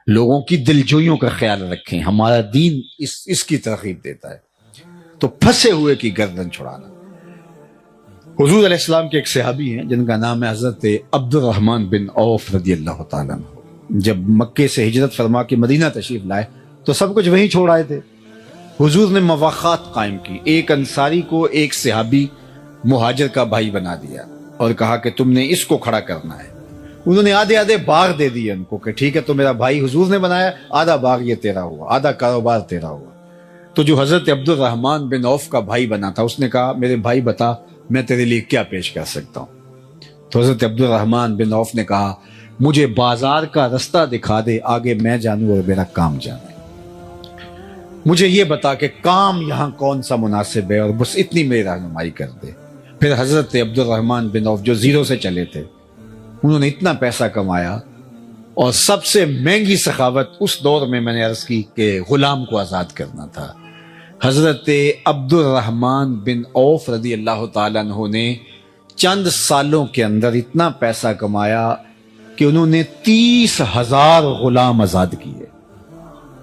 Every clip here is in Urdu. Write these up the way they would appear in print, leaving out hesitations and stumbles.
لوگوں کی دلجوئیوں کا خیال رکھیں. ہمارا دین اس کی ترغیب دیتا ہے. تو پھنسے ہوئے کی گردن چھڑانا. حضور علیہ السلام کے ایک صحابی ہیں جن کا نام ہے حضرت عبد الرحمن بن عوف رضی اللہ تعالیٰ عنہ. جب مکے سے ہجرت فرما کے مدینہ تشریف لائے تو سب کچھ وہیں چھوڑ آئے تھے. حضور نے مواخات قائم کی. ایک انصاری کو ایک صحابی مہاجر کا بھائی بنا دیا اور کہا کہ تم نے اس کو کھڑا کرنا ہے. انہوں نے آدھے آدھے باغ دے دیے ان کو کہ ٹھیک ہے تو میرا بھائی حضور نے بنایا, آدھا باغ یہ تیرا ہوا, آدھا کاروبار تیرا ہوا. تو جو حضرت عبد الرحمن بن عوف کا بھائی بنا تھا اس نے کہا میرے بھائی بتا میں تیرے لیے کیا پیش کر سکتا ہوں. تو حضرت عبد الرحمن بن عوف نے کہا مجھے بازار کا رستہ دکھا دے, آگے میں جانوں اور میرا کام جانے. مجھے یہ بتا کہ کام یہاں کون سا مناسب ہے اور بس اتنی میری رہنمائی کر دے. پھر حضرت عبد الرحمن بن عوف جو زیرو سے چلے تھے انہوں نے اتنا پیسہ کمایا. اور سب سے مہنگی سخاوت اس دور میں نے عرض کی کہ غلام کو آزاد کرنا تھا. حضرت عبد الرحمن بن عوف رضی اللہ تعالیٰ عنہ نے چند سالوں کے اندر اتنا پیسہ کمایا کہ انہوں نے 30,000 غلام آزاد کیے.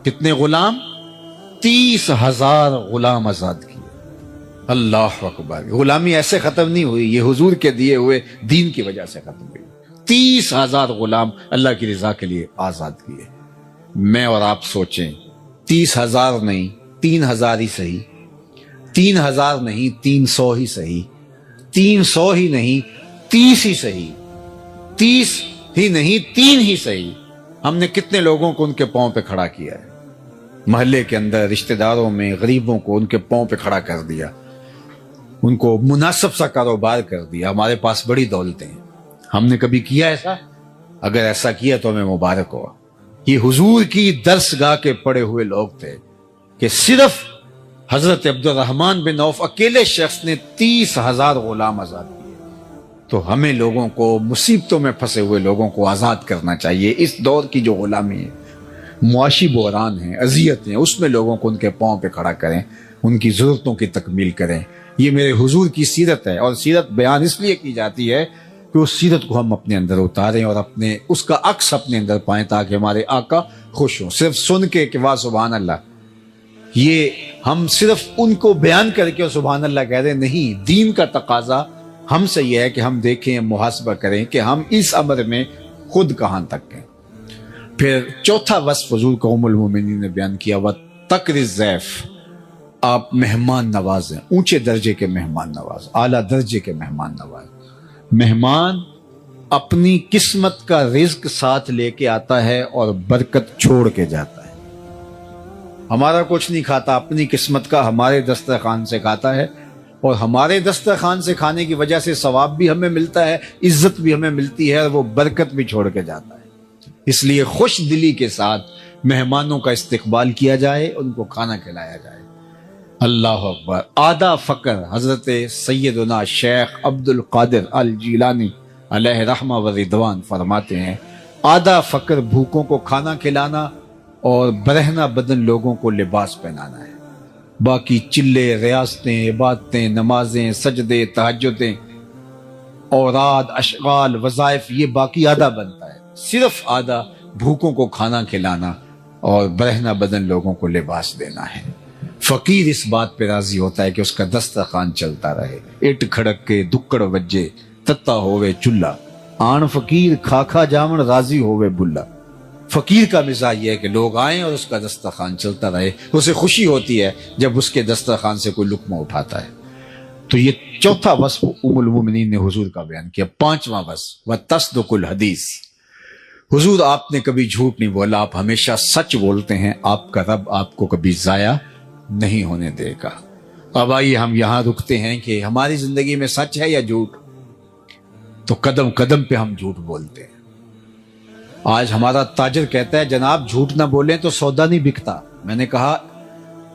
کتنے غلام؟ 30,000 غلام آزاد کیے. اللہ اکبر. غلامی ایسے ختم نہیں ہوئی, یہ حضور کے دیے ہوئے دین کی وجہ سے ختم ہوئی. 30,000 غلام اللہ کی رضا کے لیے آزاد کیے. میں اور آپ سوچیں 30,000 نہیں 3,000 ہی صحیح, 3,000 نہیں 300 ہی صحیح, 300 ہی نہیں 30 ہی صحیح, 30 ہی نہیں 3 ہی صحیح. ہم نے کتنے لوگوں کو ان کے پاؤں پہ کھڑا کیا ہے, محلے کے اندر رشتہ داروں میں غریبوں کو ان کے پاؤں پہ کھڑا کر دیا, ان کو مناسب سا کاروبار کر دیا. ہمارے پاس بڑی دولتیں ہیں. ہم نے کبھی کیا ایسا؟ اگر ایسا کیا تو ہمیں مبارک ہوا. یہ حضور کی درسگاہ کے پڑے ہوئے لوگ تھے کہ صرف حضرت عبد الرحمن بن عوف اکیلے شخص نے 30,000 غلام آزاد کیے. تو ہمیں لوگوں کو, مصیبتوں میں پھنسے ہوئے لوگوں کو آزاد کرنا چاہیے. اس دور کی جو غلامی ہے, معاشی بحران ہیں, اذیت ہیں, اس میں لوگوں کو ان کے پاؤں پہ کھڑا کریں, ان کی ضرورتوں کی تکمیل کریں. یہ میرے حضور کی سیرت ہے. اور سیرت بیان اس لیے کی جاتی ہے کہ اس سیرت کو ہم اپنے اندر اتاریں اور اس کا عکس اپنے اندر پائیں تاکہ ہمارے آقا خوش ہوں. صرف سن کے کہ واہ سبحان اللہ, یہ ہم صرف ان کو بیان کر کے سبحان اللہ کہہ رہے نہیں. دین کا تقاضا ہم سے یہ ہے کہ ہم دیکھیں, محاسبہ کریں کہ ہم اس امر میں خود کہاں تک ہیں. پھر چوتھا وصف حضور کو ام المومنین نے بیان کیا, وہ تکر الضیف, آپ مہمان نواز ہیں, اونچے درجے کے مہمان نواز, اعلیٰ درجے کے مہمان نواز. مہمان اپنی قسمت کا رزق ساتھ لے کے آتا ہے اور برکت چھوڑ کے جاتا ہے. ہمارا کچھ نہیں کھاتا, اپنی قسمت کا ہمارے دسترخوان سے کھاتا ہے, اور ہمارے دسترخوان سے کھانے کی وجہ سے ثواب بھی ہمیں ملتا ہے, عزت بھی ہمیں ملتی ہے, اور وہ برکت بھی چھوڑ کے جاتا ہے. اس لیے خوش دلی کے ساتھ مہمانوں کا استقبال کیا جائے, ان کو کھانا کھلایا جائے. اللہ اکبر. آدھا فقر حضرت سیدنا شیخ عبد القادر الجیلانی علیہ رحمہ و رضوان فرماتے ہیں, آدھا فقر بھوکوں کو کھانا کھلانا اور برہنہ بدن لوگوں کو لباس پہنانا ہے. باقی چلے, ریاستیں, عبادتیں, نمازیں, سجدے, تہجدیں, اوراد, اشغال, وظائف, یہ باقی آدھا بنتا ہے. صرف آدھا بھوکوں کو کھانا کھلانا اور برہنہ بدن لوگوں کو لباس دینا ہے. فقیر اس بات پہ راضی ہوتا ہے کہ اس کا دسترخوان چلتا رہے. اٹ کھڑک کے دکڑ وجے تتا ہوئے چلہ, آن فقیر کھا کھا جامن راضی ہوئے بلا. فقیر کا مزاج یہ ہے کہ لوگ آئیں اور اس کا دسترخوان چلتا رہے. اسے خوشی ہوتی ہے جب اس کے دسترخوان سے کوئی لقمہ اٹھاتا ہے. تو یہ چوتھا وصف ام المومنین نے حضور کا بیان کیا. پانچواں وصف وتصدق الحدیث. حضور آپ نے کبھی جھوٹ نہیں بولا, آپ ہمیشہ سچ بولتے ہیں. آپ کا رب آپ کو کبھی ضائع نہیں ہونے دے گا. اب آئیے ہم یہاں رکتے ہیں کہ ہماری زندگی میں سچ ہے یا جھوٹ. تو قدم قدم پہ ہم جھوٹ بولتے ہیں. آج ہمارا تاجر کہتا ہے جناب جھوٹ نہ بولیں تو سودا نہیں بکتا. میں نے کہا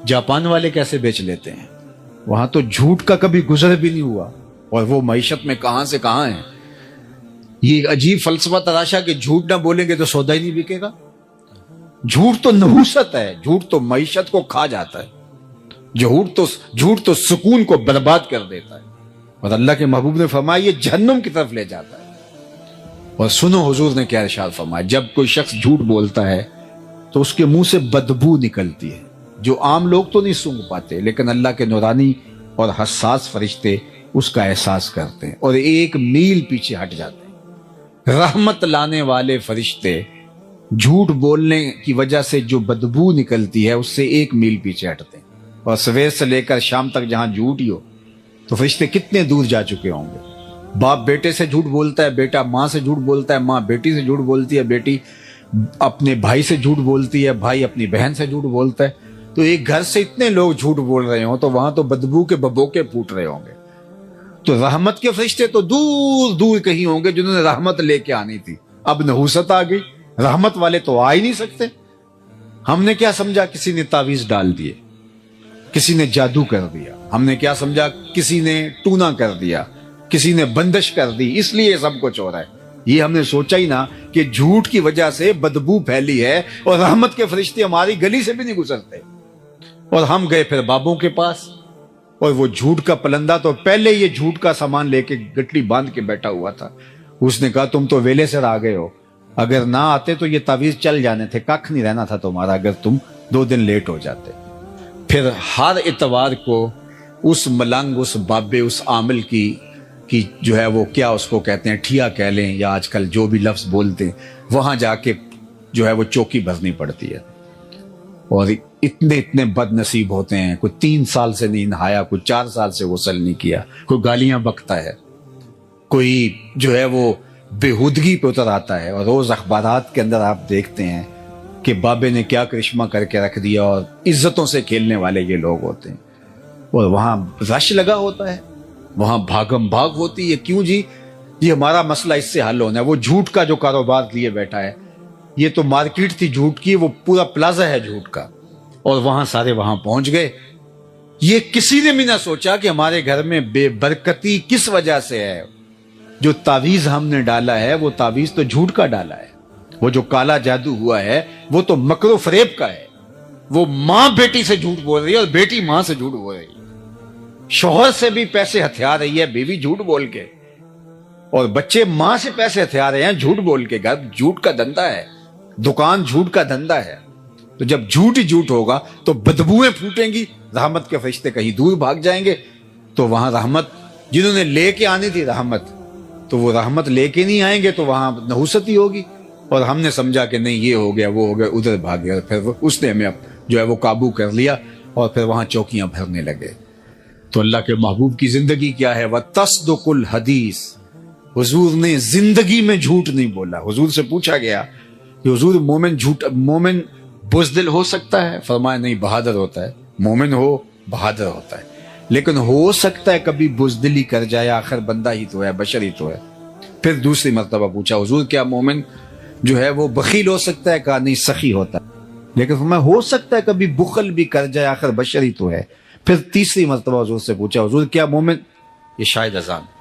جاپان والے کیسے بیچ لیتے ہیں, وہاں تو جھوٹ کا کبھی گزر بھی نہیں ہوا, اور وہ معیشت میں کہاں سے کہاں ہیں. یہ عجیب فلسفہ تراشا کہ جھوٹ نہ بولیں گے تو سودا ہی نہیں بکے گا. جھوٹ تو نحوست ہے, جھوٹ تو معیشت کو کھا جاتا ہے, جھوٹ تو سکون کو برباد کر دیتا ہے, اور اللہ کے محبوب نے فرمایا یہ جہنم کی طرف لے جاتا ہے. اور سنو حضور نے کیا ارشاد فرمایا, جب کوئی شخص جھوٹ بولتا ہے تو اس کے منہ سے بدبو نکلتی ہے جو عام لوگ تو نہیں سونگھ پاتے، لیکن اللہ کے نورانی اور حساس فرشتے اس کا احساس کرتے ہیں اور 1 میل پیچھے ہٹ جاتے ہیں۔ رحمت لانے والے فرشتے جھوٹ بولنے کی وجہ سے جو بدبو نکلتی ہے اس سے 1 میل پیچھے ہٹتے ہیں، اور سویر سے لے کر شام تک جہاں جھوٹ ہی ہو تو فرشتے کتنے دور جا چکے ہوں گے۔ باپ بیٹے سے جھوٹ بولتا ہے، بیٹا ماں سے جھوٹ بولتا ہے، ماں بیٹی سے جھوٹ بولتی ہے، بیٹی اپنے بھائی سے جھوٹ بولتی ہے، بھائی اپنی بہن سے جھوٹ بولتا ہے۔ تو ایک گھر سے اتنے لوگ جھوٹ بول رہے ہوں تو وہاں تو بدبو کے ببوکے پھوٹ رہے ہوں گے۔ تو رحمت کے فرشتے تو دور دور کہیں ہوں گے جنہوں نے رحمت لے کے آنی تھی، اب نحوست آ گئی، رحمت والے تو آ ہی نہیں سکتے۔ ہم نے کیا سمجھا کسی نے تعویذ ڈال دیے، کسی نے جادو کر دیا، ہم نے کیا سمجھا کسی نے ٹونا کر دیا، کسی نے بندش کر دی، اس لیے سب کچھ ہو رہا ہے۔ یہ ہم نے سوچا ہی نہ کہ جھوٹ کی وجہ سے بدبو پھیلی ہے اور رحمت کے فرشتے ہماری گلی سے بھی نہیں گزرتے۔ اور ہم گئے پھر بابوں کے پاس، اور وہ جھوٹ کا پلندہ تو پہلے یہ جھوٹ کا سامان لے کے گٹلی باندھ کے بیٹھا ہوا تھا۔ اس نے کہا تم تو ویلے سے آ گئے ہو، اگر نہ آتے تو یہ تعویذ چل جانے تھے، ککھ نہیں رہنا تھا تمہارا اگر تم 2 دن لیٹ ہو جاتے۔ پھر ہر اتوار کو اس ملنگ، اس بابے، اس عامل کی جو ہے وہ کیا اس کو کہتے ہیں، ٹھیا کہہ لیں یا آج کل جو بھی لفظ بولتے ہیں، وہاں جا کے جو ہے وہ چوکی بھرنی پڑتی ہے۔ اور اتنے بد نصیب ہوتے ہیں، کوئی 3 سال سے نہیں نہایا، کوئی 4 سال سے غسل نہیں کیا، کوئی گالیاں بکتا ہے، کوئی جو ہے وہ بےہودگی پہ اتر آتا ہے۔ اور روز اخبارات کے اندر آپ دیکھتے ہیں کہ بابے نے کیا کرشمہ کر کے رکھ دیا، اور عزتوں سے کھیلنے والے یہ لوگ ہوتے ہیں۔ اور وہاں رش لگا ہوتا ہے، وہاں بھاگم بھاگ ہوتی ہے، کیوں جی یہ ہمارا مسئلہ اس سے حل ہونا ہے۔ وہ جھوٹ کا جو کاروبار لیے بیٹھا ہے، یہ تو مارکیٹ تھی جھوٹ کی، وہ پورا پلازا ہے جھوٹ کا، اور وہاں سارے وہاں پہنچ گئے۔ یہ کسی نے بھی نہ سوچا کہ ہمارے گھر میں بے برکتی کس وجہ سے ہے۔ جو تعویذ ہم نے ڈالا ہے وہ تعویذ تو جھوٹ کا ڈالا ہے، وہ جو کالا جادو ہوا ہے وہ تو مکر و فریب کا ہے۔ وہ ماں بیٹی سے جھوٹ بول رہی ہے اور بیٹی ماں سے جھوٹ بول رہی ہے، شوہر سے بھی پیسے ہتھیا رہی ہے بیوی جھوٹ بول کے، اور بچے ماں سے پیسے ہتھیا رہے ہیں جھوٹ بول کے۔ گھر جھوٹ کا دھندا ہے، دکان جھوٹ کا دھندا ہے۔ تو جب جھوٹ ہی جھوٹ ہوگا تو بدبوئیں پھوٹیں گی، رحمت کے فرشتے کہیں دور بھاگ جائیں گے، تو وہاں رحمت جنہوں نے لے کے آنی تھی رحمت، تو وہ رحمت لے کے نہیں آئیں گے، تو وہاں نحوست ہی ہوگی۔ اور ہم نے سمجھا کہ نہیں یہ ہو گیا وہ ہو گیا، ادھر بھاگ گیا، پھر اس نے ہمیں اب جو ہے وہ قابو کر لیا، اور پھر وہاں چوکیاں بھرنے لگے۔ تو اللہ کے محبوب کی زندگی کیا ہے؟ وَتَصْدُقُ الْحَدِيث، حضور نے زندگی میں جھوٹ نہیں بولا۔ حضور سے پوچھا گیا کہ حضور مومن بزدل ہو سکتا ہے؟ فرمایا نہیں، بہادر ہوتا ہے۔ مومن ہو بہادر ہوتا ہے، لیکن ہو سکتا ہے کبھی بزدلی کر جائے، آخر بندہ ہی تو ہے، بشر ہی تو ہے۔ پھر دوسری مرتبہ پوچھا حضور کیا مومن جو ہے وہ بخیل ہو سکتا ہے؟ کہا نہیں، سخی ہوتا ہے۔ لیکن فرمایا ہو سکتا ہے کبھی بخل بھی کر جائے، آخر بشر ہی تو ہے۔ پھر تیسری مرتبہ حضور سے پوچھا حضور کیا مومن، یہ شاید اذان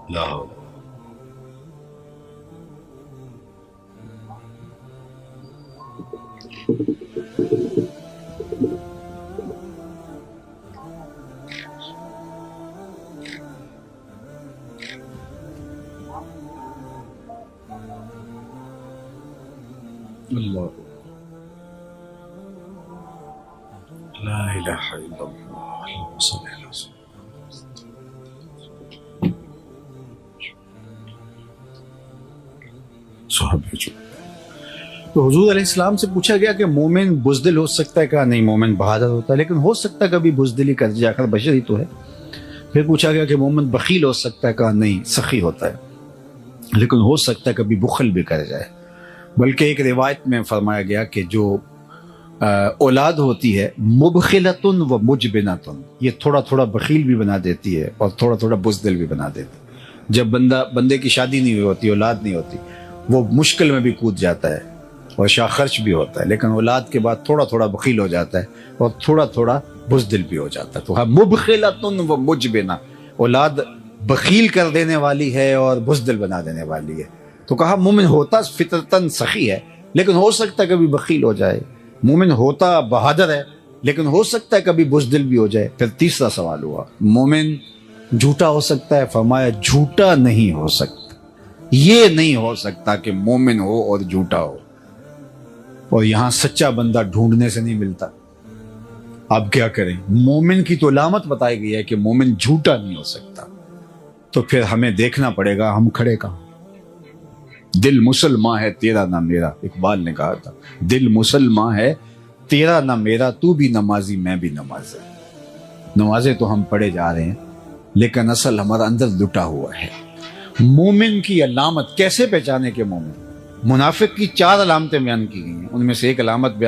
لا حول اللہ لا الہ الا اللہ اللہم صلی علی سیدنا صحابہ۔ تو حضور علیہ السلام سے پوچھا گیا کہ مومن بزدل ہو سکتا ہے؟ کہا نہیں، مومن بہادر ہوتا ہے، لیکن ہو سکتا ہے کبھی بزدلی کر جائے، آخر بشر ہی تو ہے۔ پھر پوچھا گیا کہ مومن بخیل ہو سکتا ہے؟ کہا نہیں، سخی ہوتا ہے، لیکن ہو سکتا ہے کبھی بخل بھی کر جائے۔ بلکہ ایک روایت میں فرمایا گیا کہ جو اولاد ہوتی ہے مبخلتن و مجبنتن، یہ تھوڑا تھوڑا بخیل بھی بنا دیتی ہے اور تھوڑا تھوڑا بزدل بھی بنا دیتی ہے۔ جب بندے کی شادی نہیں ہوئی ہوتی، اولاد نہیں ہوتی، وہ مشکل میں بھی کود جاتا ہے اور شاہ خرچ بھی ہوتا ہے، لیکن اولاد کے بعد تھوڑا تھوڑا بخیل ہو جاتا ہے اور تھوڑا تھوڑا بزدل بھی ہو جاتا ہے۔ تو مبخلۃ و مجبنہ، اولاد بخیل کر دینے والی ہے اور بزدل بنا دینے والی ہے۔ تو کہا مومن ہوتا فطرتاً سخی ہے لیکن ہو سکتا ہے کبھی بخیل ہو جائے، مومن ہوتا بہادر ہے لیکن ہو سکتا ہے کبھی بزدل بھی ہو جائے۔ پھر تیسرا سوال ہوا مومن جھوٹا ہو سکتا ہے؟ فرمایا جھوٹا نہیں ہو سکتا، یہ نہیں ہو سکتا کہ مومن ہو اور جھوٹا ہو، اور یہاں سچا بندہ ڈھونڈنے سے نہیں ملتا۔ آپ کیا کریں؟ مومن کی تو علامت بتائی گئی ہے کہ مومن جھوٹا نہیں ہو سکتا، تو پھر ہمیں دیکھنا پڑے گا ہم کھڑے کہاں۔ دل مسلمان ہے تیرا نہ میرا، اقبال نے کہا تھا دل مسلمان ہے تیرا نہ میرا، تو بھی نمازی میں بھی نمازی۔ نمازیں تو ہم پڑھے جا رہے ہیں لیکن اصل ہمارا اندر لٹا ہوا ہے۔ مومن کی علامت کیسے پہچانے کے مومن؟ منافق کی 4 علامتیں بیان کی گئی ہیں، ان میں سے ایک علامت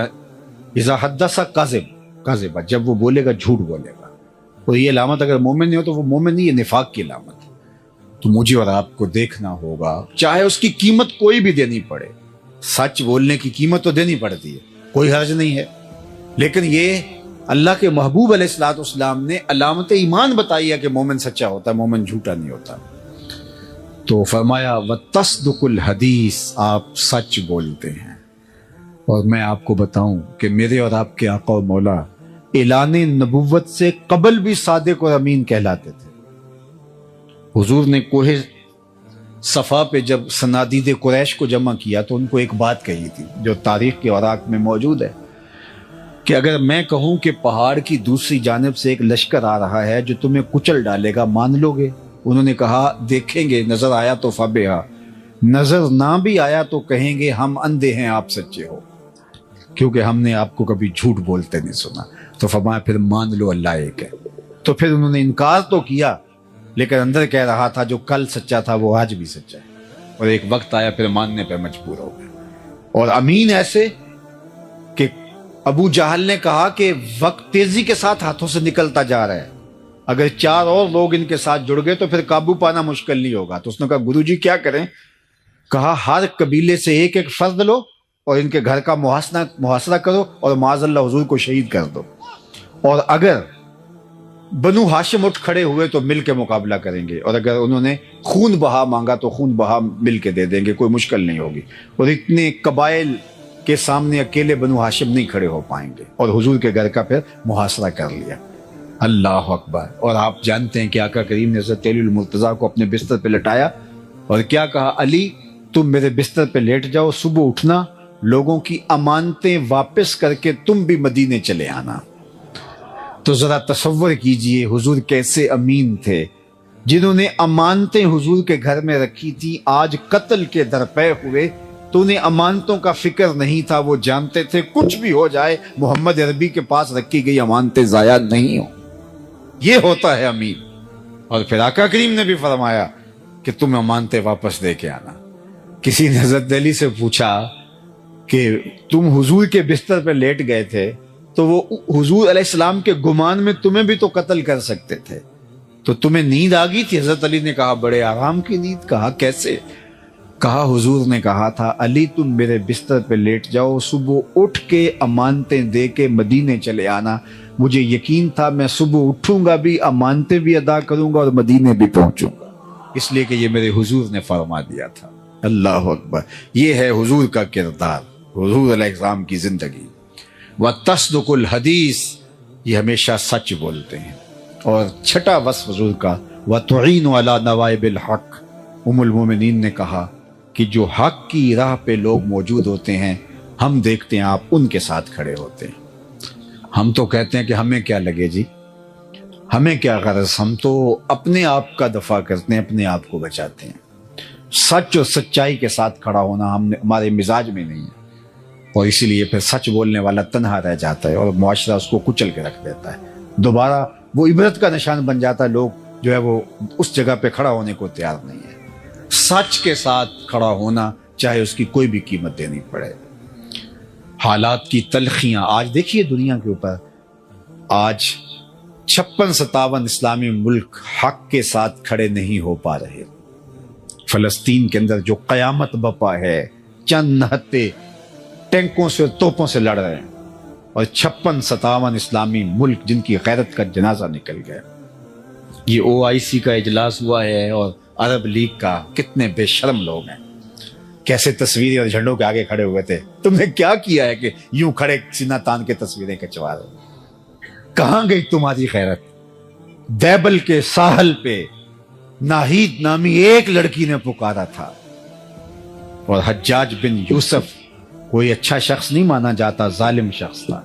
اذا حدث کاذب، جب وہ بولے گا جھوٹ بولے گا، اور یہ علامت اگر مومن نہیں ہو تو وہ مومن نہیں، یہ نفاق کی علامت ہے۔ تو مجھے اور آپ کو دیکھنا ہوگا، چاہے اس کی قیمت کوئی بھی دینی پڑے، سچ بولنے کی قیمت تو دینی پڑتی ہے، کوئی حرج نہیں ہے، لیکن یہ اللہ کے محبوب علیہ الصلوۃ والسلام نے علامت ایمان بتائی ہے کہ مومن سچا ہوتا ہے، مومن جھوٹا نہیں ہوتا۔ تو فرمایا وتصدق الحدیث، آپ سچ بولتے ہیں۔ اور میں آپ کو بتاؤں کہ میرے اور آپ کے آقا و مولا اعلان نبوت سے قبل بھی صادق اور امین کہلاتے تھے۔ حضور نے کوہ صفا پہ جب صنادید قریش کو جمع کیا تو ان کو ایک بات کہی تھی جو تاریخ کے اوراق میں موجود ہے کہ اگر میں کہوں کہ پہاڑ کی دوسری جانب سے ایک لشکر آ رہا ہے جو تمہیں کچل ڈالے گا، مان لو گے؟ انہوں نے کہا دیکھیں گے، نظر آیا تو فبہا، نظر نہ بھی آیا تو کہیں گے ہم اندھے ہیں آپ سچے ہو، کیونکہ ہم نے آپ کو کبھی جھوٹ بولتے نہیں سنا۔ تو فرمایا پھر مان لو اللہ ایک ہے۔ تو پھر انہوں نے انکار تو کیا لیکن اندر کہہ رہا تھا جو کل سچا تھا وہ آج بھی سچا ہے، اور ایک وقت آیا پھر ماننے پہ مجبور ہو گئے۔ اور امین ایسے کہ ابو جہل نے کہا کہ وقت تیزی کے ساتھ ہاتھوں سے نکلتا جا رہا ہے، اگر 4 اور لوگ ان کے ساتھ جڑ گئے تو پھر قابو پانا مشکل نہیں ہوگا۔ تو اس نے کہا گرو جی کیا کریں؟ کہا ہر قبیلے سے ایک ایک فرد لو اور ان کے گھر کا محاصرہ کرو اور معاذ اللہ حضور کو شہید کر دو، اور اگر بنو ہاشم اٹھ کھڑے ہوئے تو مل کے مقابلہ کریں گے، اور اگر انہوں نے خون بہا مانگا تو خون بہا مل کے دے دیں گے، کوئی مشکل نہیں ہوگی۔ اور اتنے قبائل کے سامنے اکیلے بنو ہاشم نہیں کھڑے ہو پائیں گے، اور حضور کے گھر کا پھر محاصرہ کر لیا۔ اللہ اکبر۔ اور آپ جانتے ہیں کہ آقا کریم نے حضرت علی المرتضیٰ کو اپنے بستر پہ لٹایا اور کیا کہا؟ علی تم میرے بستر پہ لیٹ جاؤ، صبح اٹھنا، لوگوں کی امانتیں واپس کر کے تم بھی مدینے چلے آنا۔ تو ذرا تصور کیجئے حضور کیسے امین تھے، جنہوں نے امانتیں حضور کے گھر میں رکھی تھی آج قتل کے درپے ہوئے تو انہیں امانتوں کا فکر نہیں تھا، وہ جانتے تھے کچھ بھی ہو جائے محمد عربی کے پاس رکھی گئی امانتیں ضائع نہیں ہوں۔ یہ ہوتا ہے امین۔ اور پھر آقا کریم نے بھی فرمایا کہ تم امانتیں واپس دے کے آنا۔ کسی نے حضرت علی سے پوچھا کہ تم حضور کے بستر پہ لیٹ گئے تھے تو وہ حضور علیہ السلام کے گمان میں تمہیں بھی تو قتل کر سکتے تھے، تو تمہیں نیند آ گئی تھی؟ حضرت علی نے کہا بڑے آرام کی نیند۔ کہا کیسے؟ کہا حضور نے کہا تھا علی تم میرے بستر پہ لیٹ جاؤ، صبح اٹھ کے امانتیں دے کے مدینے چلے آنا۔ مجھے یقین تھا میں صبح اٹھوں گا بھی، امانتیں بھی ادا کروں گا اور مدینے بھی پہنچوں گا، اس لیے کہ یہ میرے حضور نے فرما دیا تھا۔ اللہ اکبر۔ یہ ہے حضور کا کردار، حضور علیہ السلام کی زندگی۔ وتصدق الحدیث، یہ ہمیشہ سچ بولتے ہیں۔ اور چھٹا وصف حضور کا وتعین علی نوائب الحق، ام المومنین نے کہا کہ جو حق کی راہ پہ لوگ موجود ہوتے ہیں ہم دیکھتے ہیں آپ ان کے ساتھ کھڑے ہوتے ہیں۔ ہم تو کہتے ہیں کہ ہمیں کیا لگے جی، ہمیں کیا غرض، ہم تو اپنے آپ کا دفاع کرتے ہیں، اپنے آپ کو بچاتے ہیں۔ سچ اور سچائی کے ساتھ کھڑا ہونا ہمارے مزاج میں نہیں ہے، اور اسی لیے پھر سچ بولنے والا تنہا رہ جاتا ہے اور معاشرہ اس کو کچل کے رکھ دیتا ہے، دوبارہ وہ عبرت کا نشان بن جاتا ہے، لوگ جو ہے وہ اس جگہ پہ کھڑا ہونے کو تیار نہیں ہے۔ سچ کے ساتھ کھڑا ہونا چاہے اس کی کوئی بھی قیمت دینی پڑے۔ حالات کی تلخیاں آج دیکھیے دنیا کے اوپر، آج 56-57 اسلامی ملک حق کے ساتھ کھڑے نہیں ہو پا رہے، فلسطین کے اندر جو قیامت بپا ہے، چند نہتے ٹینکوں سے اور توپوں سے لڑ رہے ہیں، اور 56-57 اسلامی ملک جن کی غیرت کا جنازہ نکل گیا۔ یہ OIC کا اجلاس ہوا ہے اور عرب لیگ کا، کتنے بے شرم لوگ ہیں، کیسے تصویریں اور جھنڈوں کے آگے کھڑے ہوئے تھے۔ تم نے کیا کیا ہے کہ یوں کھڑے سینہ تان کے تصویریں کھنچوا رہے ہو؟ کہاں گئی تمہاری غیرت؟ دیبل کے ساحل پہ ناہید نامی ایک لڑکی نے پکارا تھا، اور حجاج بن یوسف کوئی اچھا شخص نہیں مانا جاتا، ظالم شخص تھا۔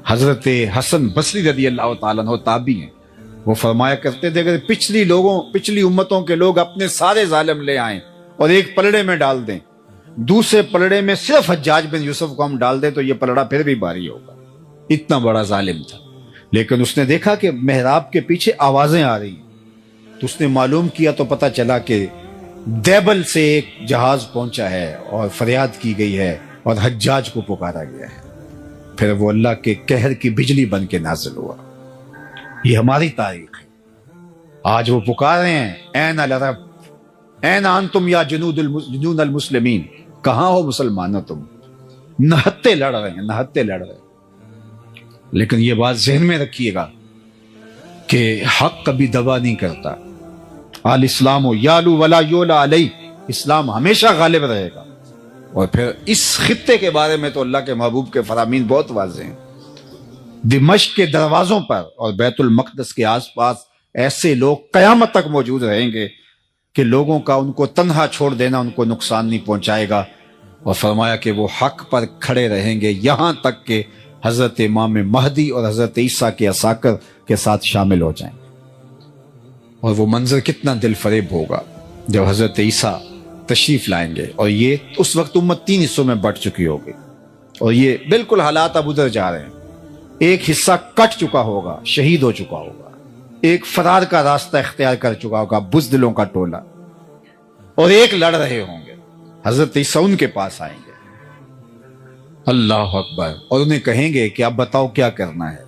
حضرت حسن بصری رضی اللہ تعالیٰ عنہ تابعی ہیں، وہ فرمایا کرتے تھے کہ پچھلی امتوں کے لوگ اپنے سارے ظالم لے آئیں اور ایک پلڑے میں ڈال دیں، دوسرے پلڑے میں صرف حجاج بن یوسف کو ہم ڈال دیں تو یہ پلڑا پھر بھی بھاری ہوگا۔ اتنا بڑا ظالم تھا، لیکن اس نے دیکھا کہ محراب کے پیچھے آوازیں آ رہی ہیں، تو اس نے معلوم کیا تو پتہ چلا کہ دیبل سے ایک جہاز پہنچا ہے اور فریاد کی گئی ہے اور حجاج کو پکارا گیا ہے۔ پھر وہ اللہ کے قہر کی بجلی بن کے نازل ہوا۔ یہ ہماری تاریخ ہے۔ آج وہ پکار رہے ہیں، این العرب این انتم یا جنون المسلمین، کہاں ہو مسلمانوں تم؟ نہتے لڑ رہے ہیں، نہتے لڑ رہے ہیں۔ لیکن یہ بات ذہن میں رکھیے گا کہ حق کبھی دبا نہیں کرتا۔ الاسلام یالو ولا یولا علیہ، اسلام ہمیشہ غالب رہے گا۔ اور پھر اس خطے کے بارے میں تو اللہ کے محبوب کے فرامین بہت واضح ہیں۔ دمشق کے دروازوں پر اور بیت المقدس کے آس پاس ایسے لوگ قیامت تک موجود رہیں گے کہ لوگوں کا ان کو تنہا چھوڑ دینا ان کو نقصان نہیں پہنچائے گا، اور فرمایا کہ وہ حق پر کھڑے رہیں گے یہاں تک کہ حضرت امام مہدی اور حضرت عیسیٰ کے عساکر کے ساتھ شامل ہو جائیں گے۔ اور وہ منظر کتنا دل فریب ہوگا جب حضرت عیسیٰ تشریف لائیں گے، اور یہ اس وقت امت 3 حصوں میں بٹ چکی ہوگی، اور یہ بالکل حالات اب ادھر جا رہے ہیں۔ ایک حصہ کٹ چکا ہوگا، شہید ہو چکا ہوگا، ایک فرار کا راستہ اختیار کر چکا ہوگا، بزدلوں کا ٹولہ، اور ایک لڑ رہے ہوں گے۔ حضرت عیسیٰ ان کے پاس آئیں گے، اللہ اکبر، اور انہیں کہیں گے کہ اب بتاؤ کیا کرنا ہے،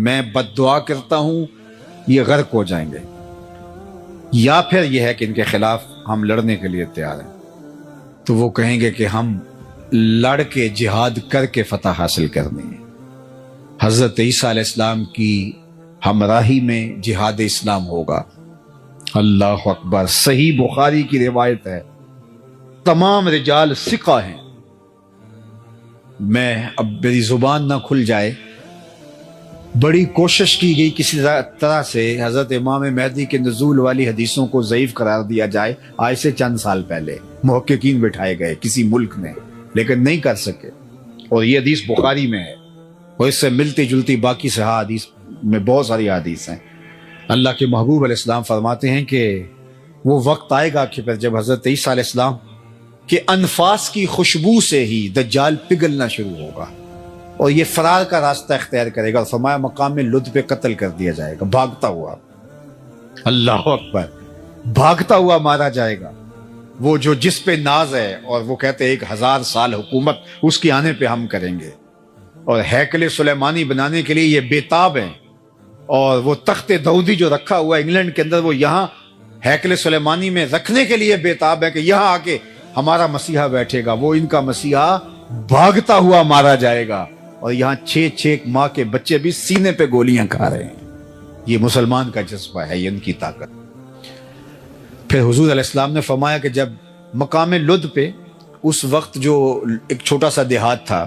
میں بد دعا کرتا ہوں یہ غرق ہو جائیں گے، یا پھر یہ ہے کہ ان کے خلاف ہم لڑنے کے لیے تیار ہیں۔ تو وہ کہیں گے کہ ہم لڑ کے جہاد کر کے فتح حاصل کرنی ہے۔ حضرت عیسیٰ علیہ السلام کی ہمراہی میں جہاد اسلام ہوگا۔ اللہ اکبر، صحیح بخاری کی روایت ہے، تمام رجال ثقہ ہیں۔ میں اب میری زبان نہ کھل جائے، بڑی کوشش کی گئی کسی طرح سے حضرت امام مہدی کے نزول والی حدیثوں کو ضعیف قرار دیا جائے، آج سے چند سال پہلے محققین بٹھائے گئے کسی ملک میں، لیکن نہیں کر سکے، اور یہ حدیث بخاری میں ہے، اور اس سے ملتی جلتی باقی صحیح حدیث میں بہت ساری حدیث ہیں۔ اللہ کے محبوب علیہ السلام فرماتے ہیں کہ وہ وقت آئے گا کہ پھر جب حضرت عیسیٰ علیہ السلام کے انفاس کی خوشبو سے ہی دجال پگھلنا شروع ہوگا، اور یہ فرار کا راستہ اختیار کرے گا، اور فرمایا مقام لد پہ قتل کر دیا جائے گا، بھاگتا ہوا، اللہ اکبر، بھاگتا ہوا مارا جائے گا۔ وہ جو جس پہ ناز ہے، اور وہ کہتے ہیں 1000 سال حکومت اس کے آنے پہ ہم کریں گے، اور ہیکل سلیمانی بنانے کے لیے یہ بےتاب ہیں، اور وہ تخت داؤدی جو رکھا ہوا ہے انگلینڈ کے اندر، وہ یہاں ہیکل سلیمانی میں رکھنے کے لیے بےتاب ہے کہ یہاں آ کے ہمارا مسیحا بیٹھے گا۔ وہ ان کا مسیحا بھاگتا ہوا مارا جائے گا، اور یہاں 6 ماہ کے بچے بھی سینے پہ گولیاں کھا رہے ہیں۔ یہ مسلمان کا جذبہ ہے، یہ ان کی طاقت۔ پھر حضور علیہ السلام نے فرمایا کہ جب مقام لد پہ اس وقت جو ایک چھوٹا سا دیہات تھا،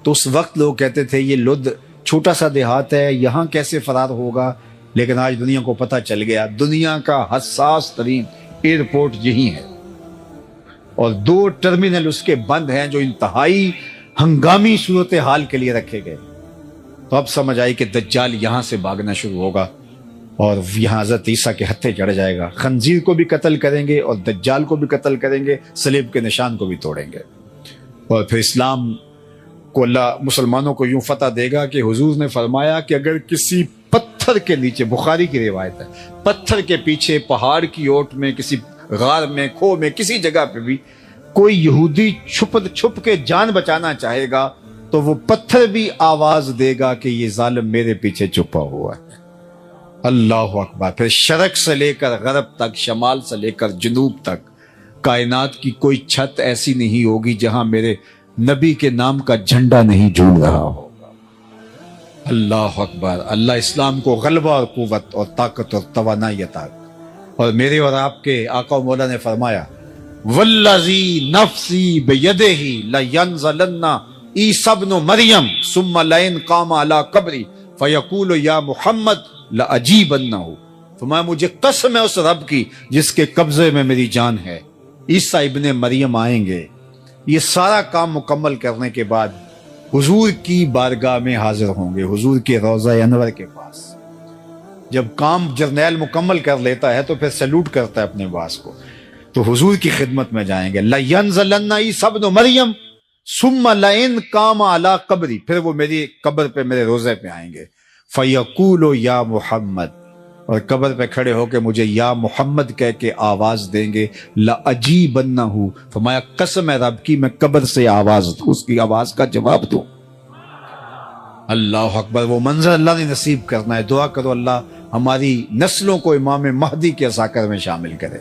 تو اس وقت لوگ کہتے تھے یہ لد چھوٹا سا دیہات ہے، یہاں کیسے فرار ہوگا، لیکن آج دنیا کو پتہ چل گیا دنیا کا حساس ترین ایئرپورٹ یہی ہے، اور 2 ٹرمینل اس کے بند ہیں جو انتہائی ہنگامی صورتحال کے لیے رکھے گئے۔ تو اب سمجھ آئی کہ دجال یہاں سے بھاگنا شروع ہوگا، اور یہاں حضرت عیسیٰ کے ہتھے چڑھ جائے گا، خنزیر کو بھی قتل کریں گے اور دجال کو بھی قتل کریں گے، صلیب کے نشان کو بھی توڑیں گے، اور پھر اسلام کو اللہ مسلمانوں کو یوں فتح دے گا کہ حضور نے فرمایا کہ اگر کسی پتھر کے نیچے، بخاری کی روایت ہے، پتھر کے پیچھے، پہاڑ کی اوٹ میں، کسی غار میں، کھو میں، کسی جگہ پہ بھی کوئی یہودی چھپ کے جان بچانا چاہے گا تو وہ پتھر بھی آواز دے گا کہ یہ ظالم میرے پیچھے چھپا ہوا ہے، اللہ اکبر. پھر شرق سے لے کر غرب تک، شمال سے لے کر جنوب تک کائنات کی کوئی چھت ایسی نہیں ہوگی جہاں میرے نبی کے نام کا جھنڈا نہیں جھول رہا ہوگا. اللہ اکبر. اللہ اسلام کو غلبہ اور قوت اور طاقت اور توانائی عطا. اور میرے اور آپ کے آقا و مولا نے فرمایا والذی نفسی بیدہ لینزلن عیسی ابن مریم ثم لئن قام علی قبری فیقول یا محمد لاجیبنہ. فرمایا مجھے قسم ہے اس رب کی جس کے قبضے میں میری جان ہے، عیسیٰ ابن مریم آئیں گے. یہ سارا کام مکمل کرنے کے بعد حضور کی بارگاہ میں حاضر ہوں گے، حضور کے روضہ انور کے پاس. جب کام جرنیل مکمل کر لیتا ہے تو پھر سیلوٹ کرتا ہے اپنے باس کو، تو حضور کی خدمت میں جائیں گے. لَيَنزَلَنَّ عِيسَىٰ ابْنُ مَرْيَمَ ثُمَّ لَئِن قَامَ عَلَىٰ قَبْرِي. پھر وہ میری قبر پہ میرے روزے پہ آئیں گے. فَيَقُولُ يَا مُحَمَّد، اور قبر پہ کھڑے ہو کے مجھے یا محمد کہہ کے آواز دیں گے. لَأَجِيبَنَّهُ، فرمایا قسم ہے رب کی میں قبر سے آواز دوں، اس کی آواز کا جواب دوں. اللہ اکبر. وہ منظر اللہ نے نصیب کرنا ہے. دعا کرو اللہ ہماری نسلوں کو امام مہدی کے عساکر میں شامل کرے،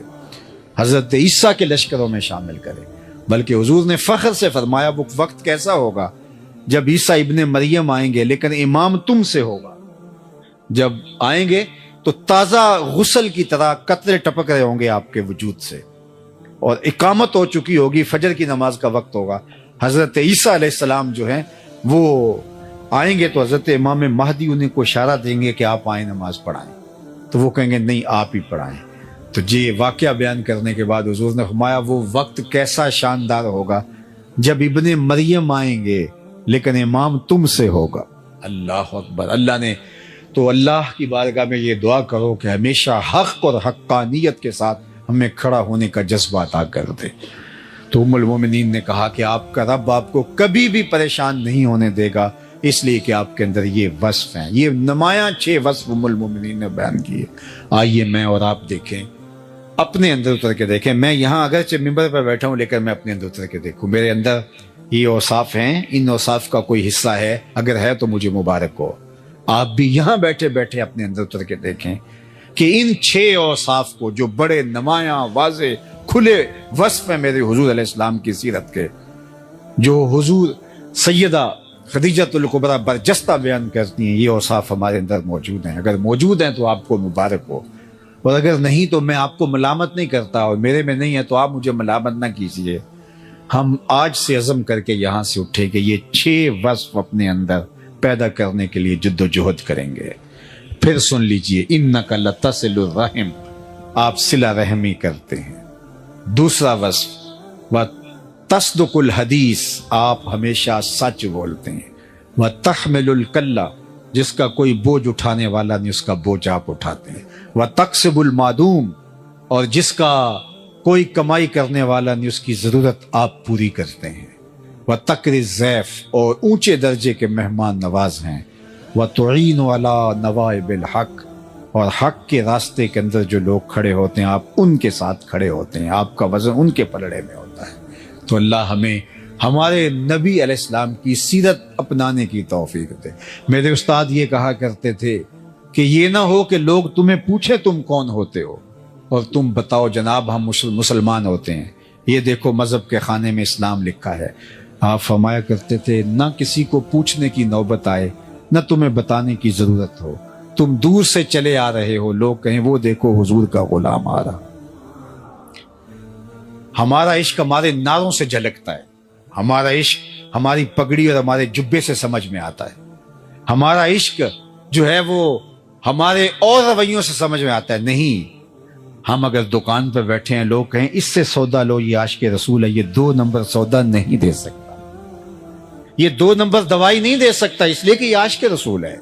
حضرت عیسیٰ کے لشکروں میں شامل کرے. بلکہ حضور نے فخر سے فرمایا وہ وقت کیسا ہوگا جب عیسیٰ ابن مریم آئیں گے لیکن امام تم سے ہوگا. جب آئیں گے تو تازہ غسل کی طرح قطرے ٹپک رہے ہوں گے آپ کے وجود سے، اور اقامت ہو چکی ہوگی، فجر کی نماز کا وقت ہوگا. حضرت عیسیٰ علیہ السلام جو ہیں وہ آئیں گے تو حضرت امام مہدی انہیں کو اشارہ دیں گے کہ آپ آئیں نماز پڑھائیں. تو وہ کہیں گے نہیں آپ ہی پڑھائیں. تو یہ واقعہ بیان کرنے کے بعد حضور نے فرمایا وہ وقت کیسا شاندار ہوگا جب ابن مریم آئیں گے لیکن امام تم سے ہوگا. اللہ اکبر. اللہ نے تو اللہ کی بارگاہ میں یہ دعا کرو کہ ہمیشہ حق اور حقانیت کے ساتھ ہمیں کھڑا ہونے کا جذبہ عطا کر دے. تو ام المومنین نے کہا کہ آپ کا رب آپ کو کبھی بھی پریشان نہیں ہونے دے گا، اس لیے کہ آپ کے اندر یہ وصف ہیں. یہ نمایاں 6 وصف ام المومنین نے بیان کیے. آئیے میں اور آپ دیکھیں، اپنے اندر اتر کے دیکھیں. میں یہاں اگرچہ ممبر پہ بیٹھا ہوں لیکن میں اپنے اندر اتر کے دیکھوں. میرے اندر یہ اوصاف ہیں، ان اوصاف کا کوئی حصہ ہے، اگر ہے تو مجھے مبارک ہو. آپ بھی یہاں بیٹھے بیٹھے اپنے اندر اتر کے دیکھیں کہ ان 6 اوصاف کو جو بڑے نمایاں واضح کھلے وصف ہیں میرے حضور علیہ السلام کی سیرت کے، جو حضور سیدہ خدیجۃ الکبریٰ برجستہ بیان کرتی ہیں، یہ اوصاف ہمارے اندر موجود ہیں. اگر موجود ہیں تو آپ کو مبارک ہو، اور اگر نہیں تو میں آپ کو ملامت نہیں کرتا، اور میرے میں نہیں ہے تو آپ مجھے ملامت نہ کیجیے. ہم آج سے عزم کر کے یہاں سے اٹھے کہ یہ 6 وصف اپنے اندر پیدا کرنے کے لیے جد و جہد کریں گے. پھر سن لیجئے انک لتصل الرحم، آپ صلہ رحمی کرتے ہیں. دوسرا وصف وتصدق الحدیث، آپ ہمیشہ سچ بولتے ہیں. وتحمل الکلہ، جس کا کوئی بوجھ اٹھانے والا نہیں اس کا بوجھ آپ اٹھاتے ہیں. وتکسب المعدوم، اور جس کا کوئی کمائی کرنے والا نہیں اس کی ضرورت آپ پوری کرتے ہیں. وتقر الضیف، اور اونچے درجے کے مہمان نواز ہیں. وتعین علی نوائب الحق، اور حق کے راستے کے اندر جو لوگ کھڑے ہوتے ہیں آپ ان کے ساتھ کھڑے ہوتے ہیں، آپ کا وزن ان کے پلڑے میں ہوتا ہے. تو اللہ ہمیں ہمارے نبی علیہ السلام کی سیرت اپنانے کی توفیق دے. میرے استاد یہ کہا کرتے تھے کہ یہ نہ ہو کہ لوگ تمہیں پوچھے تم کون ہوتے ہو اور تم بتاؤ جناب ہم مسلمان ہوتے ہیں، یہ دیکھو مذہب کے خانے میں اسلام لکھا ہے. آپ فرمایا کرتے تھے نہ کسی کو پوچھنے کی نوبت آئے، نہ تمہیں بتانے کی ضرورت ہو. تم دور سے چلے آ رہے ہو، لوگ کہیں وہ دیکھو حضور کا غلام آ رہا. ہمارا عشق ہمارے نعروں سے جھلکتا ہے، ہمارا عشق ہماری پگڑی اور ہمارے جبے سے سمجھ میں آتا ہے. ہمارا عشق جو ہے وہ ہمارے اور رویوں سے سمجھ میں آتا ہے. نہیں، ہم اگر دکان پہ بیٹھے ہیں لوگ کہیں اس سے سودا لو، یہ عاشق رسول ہے، یہ 2 نمبر سودا نہیں دے سکتا، یہ 2 نمبر دوائی نہیں دے سکتا، اس لیے کہ یہ عاشق رسول ہے.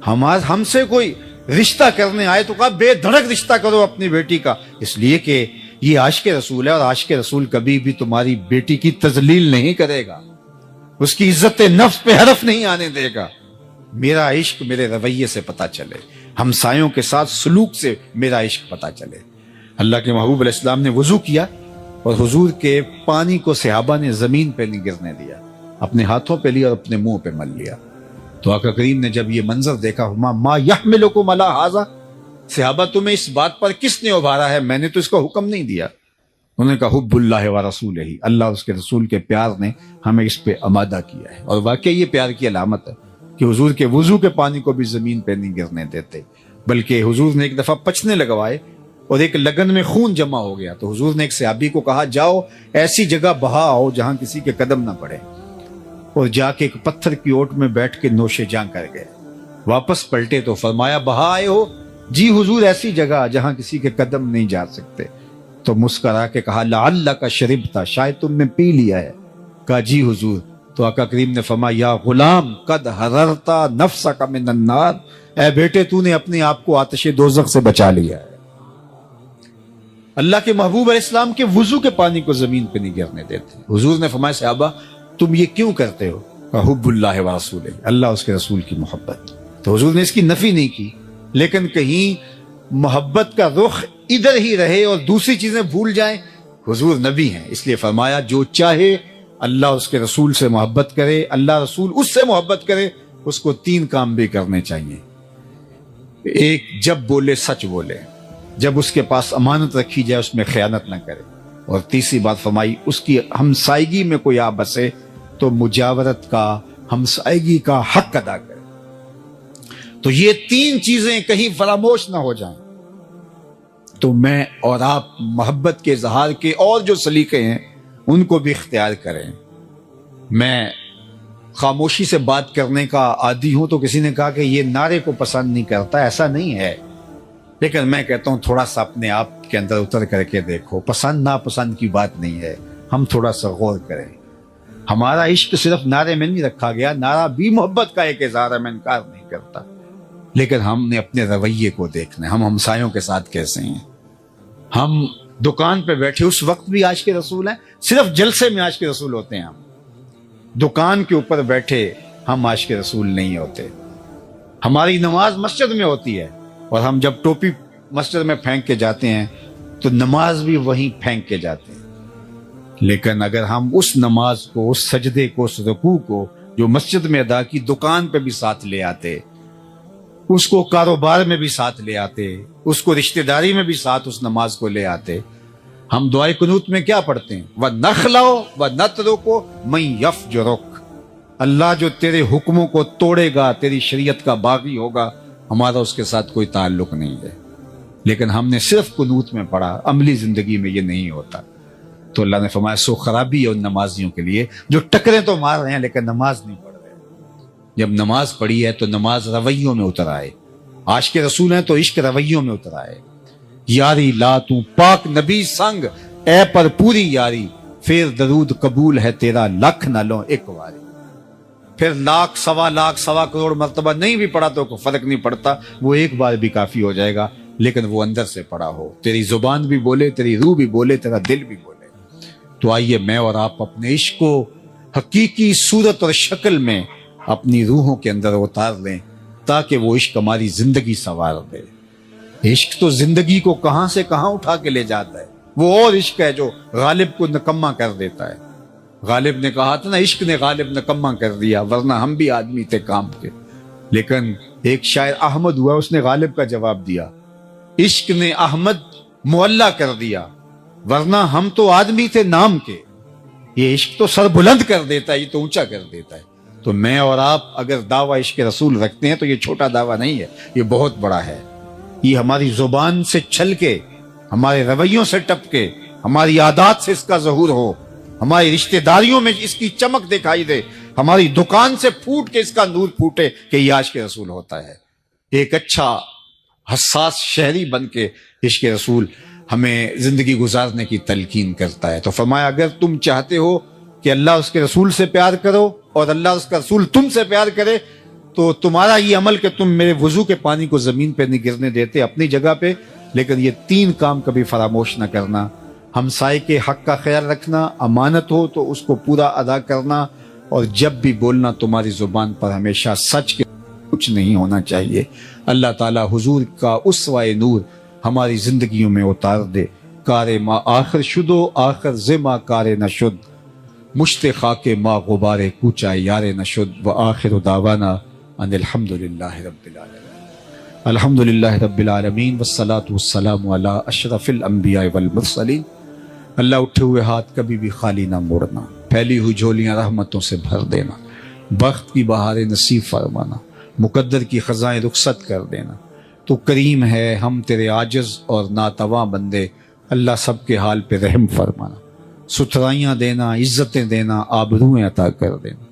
ہم سے کوئی رشتہ کرنے آئے تو کہا بے دھڑک رشتہ کرو اپنی بیٹی کا، اس لیے کہ یہ عاشق رسول ہے، اور عاشق رسول کبھی بھی تمہاری بیٹی کی تذلیل نہیں کرے گا، اس کی عزت نفس پہ حرف نہیں آنے دے گا. میرا عشق میرے رویے سے پتہ چلے، ہمسایوں کے ساتھ سلوک سے میرا عشق پتہ چلے. اللہ کے محبوب علیہ السلام نے وضو کیا اور حضور کے پانی کو صحابہ نے زمین پہ نہیں گرنے دیا، اپنے ہاتھوں پہ لیا اور اپنے منہ پہ مل لیا. تو آقا کریم نے جب یہ منظر دیکھا ما یحملکم علی ھذا، صحابہ تمہیں اس بات پر کس نے ابھارا ہے، میں نے تو اس کا حکم نہیں دیا. انہوں نے کہا حب اللہ و رسولہ، اللہ اور اس کے رسول کے پیار نے ہمیں اس پہ آمادہ کیا ہے. اور واقعی یہ پیار کی علامت ہے کہ حضور کے وضو کے پانی کو بھی زمین پہ نہیں گرنے دیتے، بلکہ حضور نے ایک دفعہ پچنے لگوائے اور ایک لگن میں خون جمع ہو گیا تو حضور نے ایک صحابی کو کہا جاؤ ایسی جگہ بہا آؤ جہاں کسی کے قدم نہ پڑے، اور جا کے ایک پتھر کی اوٹ میں بیٹھ کے نوش جاں کر گئے. واپس پلٹے تو فرمایا بہا آئے ہو؟ جی حضور ایسی جگہ جہاں کسی کے قدم نہیں جا سکتے. تو مسکرا کے کہا لعلک شربت، شاید تم نے پی لیا ہے. کہا جی حضور. تو آقا کریم نے فرمایا یا غلام قد حررت نفسک من النار، اے بیٹے تو نے اپنے آپ کو آتش دوزخ سے بچا لیا ہے. اللہ کے محبوب علیہ السلام کے وضو کے پانی کو زمین پہ نہیں گرنے دیتے. حضور نے فرمایا صحابہ تم یہ کیوں کرتے ہو؟ حب اللہ و رسولہ، اللہ اس کے رسول کی محبت. تو حضور نے اس کی نفی نہیں کی، لیکن کہیں محبت کا رخ ادھر ہی رہے اور دوسری چیزیں بھول جائیں. حضور نبی ہیں، اس لیے فرمایا جو چاہے اللہ اس کے رسول سے محبت کرے، اللہ رسول اس سے محبت کرے، اس کو 3 کام بھی کرنے چاہیے. ایک، جب بولے سچ بولے، جب اس کے پاس امانت رکھی جائے اس میں خیانت نہ کرے. اور تیسری بات فرمائی اس کی ہمسائیگی میں کوئی آ بسے تو مجاورت کا، ہمسائیگی کا حق ادا کرے. تو یہ 3 چیزیں کہیں فراموش نہ ہو جائیں تو میں اور آپ محبت کے اظہار کے اور جو سلیقے ہیں ان کو بھی اختیار کریں. میں خاموشی سے بات کرنے کا عادی ہوں، تو کسی نے کہا کہ یہ نعرے کو پسند نہیں کرتا، ایسا نہیں ہے. لیکن میں کہتا ہوں تھوڑا سا اپنے آپ کے اندر اتر کر کے دیکھو، پسند ناپسند کی بات نہیں ہے، ہم تھوڑا سا غور کریں. ہمارا عشق صرف نعرے میں نہیں رکھا گیا، نعرہ بھی محبت کا ایک اظہار ہے، میں انکار نہیں کرتا، لیکن ہم نے اپنے رویے کو دیکھنا ہے. ہم ہمسایوں کے ساتھ کیسے ہیں؟ ہم دکان پہ بیٹھے اس وقت بھی عاشق رسول ہیں، صرف جلسے میں عاشق رسول ہوتے ہیں. ہم دکان کے اوپر بیٹھے ہم عاشق رسول نہیں ہوتے. ہماری نماز مسجد میں ہوتی ہے اور ہم جب ٹوپی مسجد میں پھینک کے جاتے ہیں تو نماز بھی وہیں پھینک کے جاتے ہیں. لیکن اگر ہم اس نماز کو، اس سجدے کو، اس رکوع کو جو مسجد میں ادا کی دکان پہ بھی ساتھ لے آتے، اس کو کاروبار میں بھی ساتھ لے آتے، اس کو رشتہ داری میں بھی ساتھ اس نماز کو لے آتے. ہم دعائے قنوت میں کیا پڑھتے ہیں؟ وَنَخْلَعُ وَنَتْرُكُ مَن يَفْجُرُكَ، اللہ جو تیرے حکموں کو توڑے گا، تیری شریعت کا باغی ہوگا، ہمارا اس کے ساتھ کوئی تعلق نہیں ہے. لیکن ہم نے صرف قنوت میں پڑھا، عملی زندگی میں یہ نہیں ہوتا. تو اللہ نے فرمایا سو خرابی ہے ان نمازیوں کے لیے جو ٹکریں تو مار رہے ہیں لیکن نماز نہیں پڑھ رہے. جب نماز پڑھی ہے تو نماز رویوں میں اتر آئے. عاشق رسول ہیں تو عشق رویوں میں اتر آئے. یاری لا تو پاک نبی سنگ، اے پر پوری یاری، پھر درود قبول ہے تیرا لکھ نہ لو ایک واری. پھر لاکھ، سوا لاکھ، سوا کروڑ مرتبہ نہیں بھی پڑھا تو کوئی فرق نہیں پڑتا، وہ ایک بار بھی کافی ہو جائے گا، لیکن وہ اندر سے پڑھا ہو، تیری زبان بھی بولے، تیری روح بھی بولے، تیرا دل بھی بولے. تو آئیے میں اور آپ اپنے عشق کو حقیقی صورت اور شکل میں اپنی روحوں کے اندر اتار لیں تاکہ وہ عشق ہماری زندگی سنوار دے. عشق تو زندگی کو کہاں سے کہاں اٹھا کے لے جاتا ہے. وہ اور عشق ہے جو غالب کو نکما کر دیتا ہے. غالب نے کہا تھا نا عشق نے غالب نکما کر دیا، ورنہ ہم بھی آدمی تھے کام کے. لیکن ایک شاعر احمد ہوا، اس نے غالب کا جواب دیا، عشق نے احمد معلّہ کر دیا، ورنہ ہم تو آدمی تھے نام کے. یہ عشق تو سر بلند کر دیتا ہے، یہ تو اونچا کر دیتا ہے. تو میں اور آپ اگر دعویٰ عشق رسول رکھتے ہیں تو یہ چھوٹا دعویٰ نہیں ہے، یہ بہت بڑا ہے. یہ ہماری زبان سے چھل کے، ہمارے رویوں سے ٹپ کے، ہماری عادات سے اس کا ظہور ہو، ہماری رشتہ داریوں میں اس کی چمک دکھائی دے، ہماری دکان سے پھوٹ کے اس کا نور پھوٹے کہ یہ عاشق رسول ہوتا ہے. ایک اچھا حساس شہری بن کے عشق رسول ہمیں زندگی گزارنے کی تلقین کرتا ہے. تو فرمایا اگر تم چاہتے ہو کہ اللہ اس کے رسول سے پیار کرو اور اللہ اس کا رسول تم سے پیار کرے تو تمہارا یہ عمل کہ تم میرے وضو کے پانی کو زمین پہ نہیں گرنے دیتے اپنی جگہ پہ، لیکن یہ 3 کام کبھی فراموش نہ کرنا. ہمسائے کے حق کا خیال رکھنا، امانت ہو تو اس کو پورا ادا کرنا، اور جب بھی بولنا تمہاری زبان پر ہمیشہ سچ کے کچھ نہیں ہونا چاہیے. اللہ تعالی حضور کا اسوہ نور ہماری زندگیوں میں اتار دے. کار ما آخر شدو آخر زما کار نشد، مشت خاک ما غبار کوچا یار نشد. و آخر دعوانا ان الحمد للہ رب العالمین۔ الحمد للہ رب العالمین والصلاة والسلام علی اشرف الانبیاء والمرسلین۔ اللہ اٹھے ہوئے ہاتھ کبھی بھی خالی نہ موڑنا، پھیلی ہوئی جھولیاں رحمتوں سے بھر دینا، بخت کی بہاریں نصیب فرمانا، مقدر کی خزائیں رخصت کر دینا۔ تو کریم ہے، ہم تیرے عاجز اور ناتواں بندے، اللہ سب کے حال پہ رحم فرمانا، ستھرائیاں دینا، عزتیں دینا، آبروئیں عطا کر دینا۔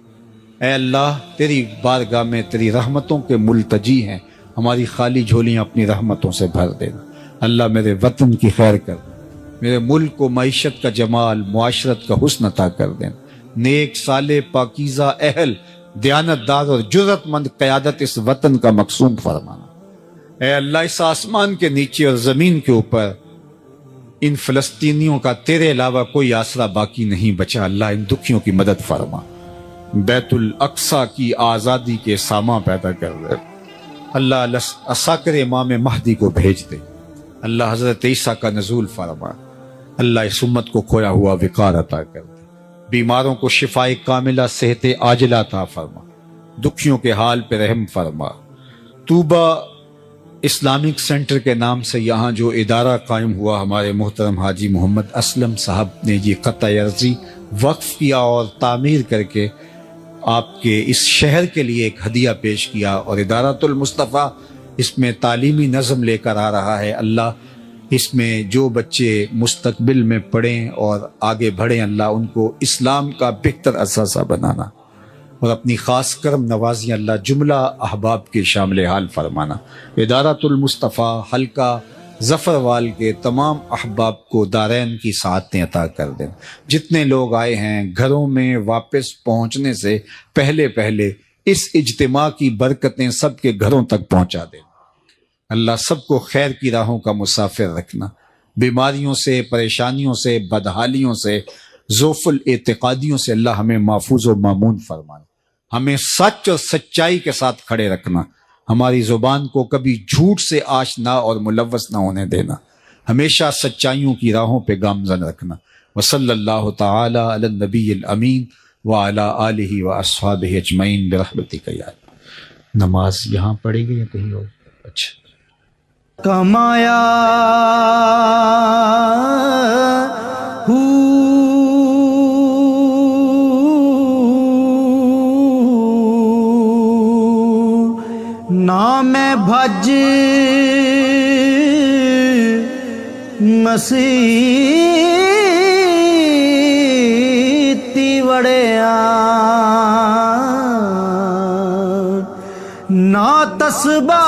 اے اللہ تیری بارگاہ میں تیری رحمتوں کے ملتجی ہیں، ہماری خالی جھولیاں اپنی رحمتوں سے بھر دینا۔ اللہ میرے وطن کی خیر کر دینا، میرے ملک کو معیشت کا جمال، معاشرت کا حسن عطا کر دینا، نیک صالح پاکیزہ اہل دیانتدار اور جرت مند قیادت اس وطن کا مقصوم فرمانا۔ اے اللہ اس آسمان کے نیچے اور زمین کے اوپر ان فلسطینیوں کا تیرے علاوہ کوئی آسرا باقی نہیں بچا، اللہ ان دکھیوں کی مدد فرما، بیت الاقصی کی آزادی کے سامان پیدا کر دے، اللہ عساکر امام مہدی کو بھیج دے، اللہ حضرت عیسیٰ کا نزول فرما، اللہ اس امت کو کھویا ہوا وقار عطا کر دے، بیماروں کو شفائے کاملہ صحت عاجلہ عطا فرما، دکھیوں کے حال پہ رحم فرما۔ طوبہ اسلامک سینٹر کے نام سے یہاں جو ادارہ قائم ہوا، ہمارے محترم حاجی محمد اسلم صاحب نے یہ قطع عرضی وقف کیا اور تعمیر کر کے آپ کے اس شہر کے لیے ایک ہدیہ پیش کیا، اور ادارۃ المصطفیٰ اس میں تعلیمی نظم لے کر آ رہا ہے۔ اللہ اس میں جو بچے مستقبل میں پڑھیں اور آگے بڑھیں، اللہ ان کو اسلام کا بہتر اثاثہ بنانا، اور اپنی خاص کرم نوازی اللہ جملہ احباب کے شامل حال فرمانا۔ ادارۃ المصطفیٰ حلقہ ظفروال کے تمام احباب کو دارین کی سعادتیں عطا کر دیں۔ جتنے لوگ آئے ہیں گھروں میں واپس پہنچنے سے پہلے پہلے اس اجتماع کی برکتیں سب کے گھروں تک پہنچا دیں۔ اللہ سب کو خیر کی راہوں کا مسافر رکھنا، بیماریوں سے، پریشانیوں سے، بدحالیوں سے، ضعف الاعتقادیوں سے اللہ ہمیں محفوظ و مامون فرمانا، ہمیں سچ اور سچائی کے ساتھ کھڑے رکھنا، ہماری زبان کو کبھی جھوٹ سے آشنا اور ملوث نہ ہونے دینا، ہمیشہ سچائیوں کی راہوں پہ گامزن رکھنا۔ وصلی اللہ تعالی علی النبی الامین وعلی آلہ واصحابہ اجمعین برحمتک یا اللہ۔ نماز یہاں پڑھے گی یا کہیں اور؟ اچھا کمایا نام بھج مسیتی وڑیا نا تسبا